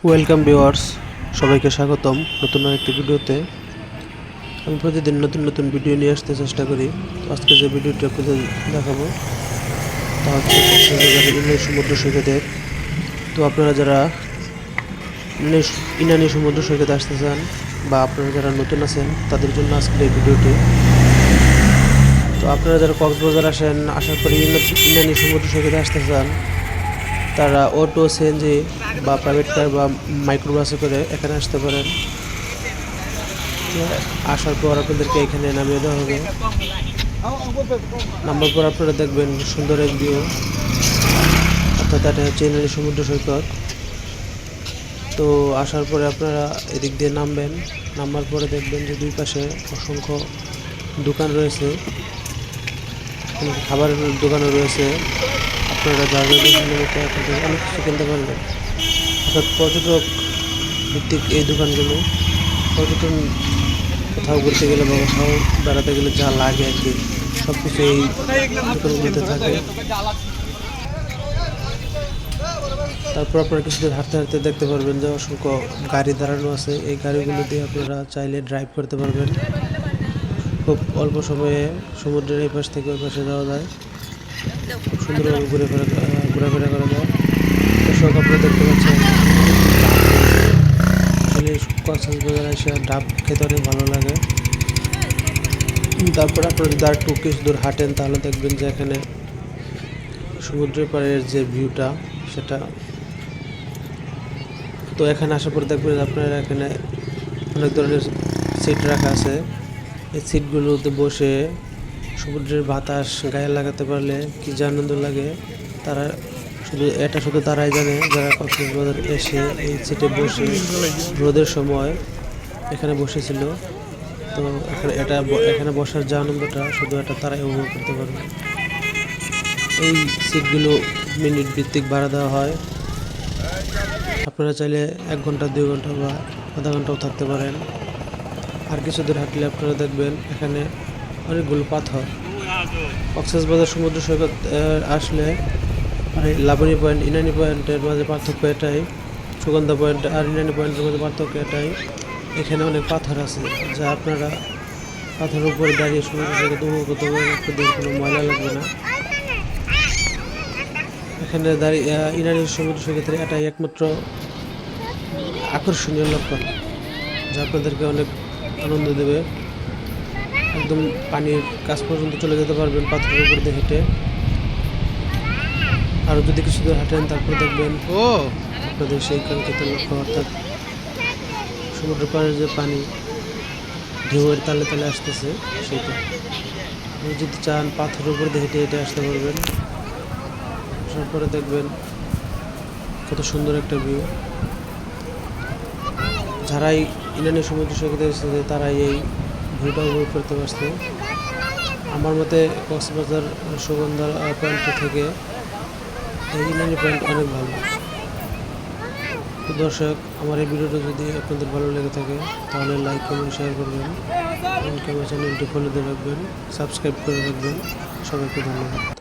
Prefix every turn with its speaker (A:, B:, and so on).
A: Welcome viewers, সবাইকে স্বাগতম নতুন আরেকটি ভিডিওতে। আমি প্রতিদিন নতুন নতুন ভিডিও নিয়ে আসতে চেষ্টা করি। আজকে যে ভিডিওটি আপনাদের দেখাবো তা হচ্ছে কক্সবাজারের ইনানি সমুদ্র সৈকতের। তো আপনারা যারা ইনানি সমুদ্র সৈকতে আসতে চান বা আপনারা যারা নতুন আছেন তাদের জন্য আজকের এই ভিডিওটি। তো আপনারা যারা কক্সবাজার আসেন, আসার পরে ইনানি সমুদ্র সৈকতে আসতে চান, তারা অটো, সিএনজি বা প্রাইভেট কার বা মাইক্রোবাসে করে এখানে আসতে পারেন। আসার পর আপনাদেরকে এখানে নামিয়ে দেওয়া হবে। নামার পর আপনারা দেখবেন সুন্দর এক ভিউ, অর্থাৎ এটা হচ্ছে ইনানি সমুদ্র সৈকত। তো আসার পরে আপনারা এদিক দিয়ে নামবেন। নামার পরে দেখবেন যে দুই পাশে অসংখ্য দোকান রয়েছে, খাবারের দোকানও রয়েছে। আপনারা যাদের মতো এখান থেকে অনেক কিছু কিনতে পারবেন। অর্থাৎ পর্যটক ভিত্তিক এই দোকানগুলো। পর্যটন কোথাও ঘুরতে গেলে বা কোথাও বেড়াতে গেলে যা লাগে আর কি, সব কিছু এই দোকানগুলোতে থাকে। তারপর আপনারা কিছুদিন হাঁটতে হাঁটতে দেখতে পারবেন যে অসংখ্য গাড়ি দাঁড়ানো আছে। এই গাড়িগুলো দিয়ে আপনারা চাইলে ড্রাইভ করতে পারবেন। খুব অল্প সময়ে সমুদ্রের এই পাশ থেকে ওই পাশে যাওয়া যায়, খুব সুন্দরভাবে ঘোরাফেরা করা যায়। দর্শক, আপনারা দেখতে পাচ্ছেন কক্সবাজার এসে ডাব খেতে অনেক ভালো লাগে। তারপর আপনারা যদি আর একটু কিছু দূর হাঁটেন তাহলে দেখবেন যে এখানে সমুদ্রের পাড়ের যে ভিউটা সেটা। তো এখানে আসার পর দেখবেন আপনারা এখানে অনেক ধরনের সিট রাখা আছে। এই সিটগুলোতে বসে সমুদ্রের বাতাস গায়ে লাগাতে পারলে কি যে আনন্দ লাগে, তারা শুধু তারাই জানে যারা কক্সবাজার এসে এই সিটে বসে রোদের সময় এখানে বসেছিল। তো এখানে বসার যে আনন্দটা শুধু এটা তারাই উপভোগ করতে পারবে। এই সিটগুলো মিনিট ভিত্তিক ভাড়া দেওয়া হয়। আপনারা চাইলে 1 ঘন্টা, 2 ঘন্টা বা আধা ঘন্টাও থাকতে পারেন। আর কিছু দূর হাঁটলে আপনারা দেখবেন এখানে অনেকগুলো পাথর। কক্সবাজার সমুদ্র সৈকত আসলে লাবণী পয়েন্ট, ইনানি পয়েন্টের মাঝে পার্থক্য এটাই, সুগন্ধা পয়েন্ট আর ইনানি পয়েন্টের মধ্যে পার্থক্য এটাই, এখানে অনেক পাথর আছে যা আপনারা পাথরের উপরে দাঁড়িয়ে সমুদ্র সৈকত উপভোগ করতে পারবেন। আপনাদের কোনো ময়লা লাগবে না। এখানে দাঁড়িয়ে ইনানি সমুদ্র সৈকতের এটাই একমাত্র আকর্ষণীয় লক্ষণ যা আপনাদেরকে অনেক আনন্দ দেবে। একদম পানির কাছ পর্যন্ত চলে যেতে পারবেন পাথরের উপর দিয়ে হেঁটে। আরও যদি কিছু দূর হাঁটেন তারপর দেখবেন আপনাদের সেই কাঙ্ক্ষিত লক্ষ্য, অর্থাৎ সমুদ্র পাড়ের যে পানি ঢেউয়ের তালে তালে আসতেছে সেইটা। আপনি যদি চান পাথরের উপর দিয়ে হেঁটে হেঁটে আসতে পারবেন। আসার পরে দেখবেন কত সুন্দর একটা ভিউ। যারাই ইনানি সমুদ্র সৈকতে এসেছে তারাই এই ভিউটা উপভোগ করতে পারছে। আমার মতে কক্সবাজার সুগন্ধা পয়েন্ট থেকে এই ইনানি পয়েন্ট অনেক ভালো। তো দর্শক, আমার এই ভিডিওটা যদি আপনাদের ভালো লেগে থাকে তাহলে লাইক, কমেন্ট, শেয়ার করবেন এবং আমার চ্যানেলটি ফলো দিয়ে রাখবেন, সাবস্ক্রাইব করে রাখবেন। সবাইকে ধন্যবাদ।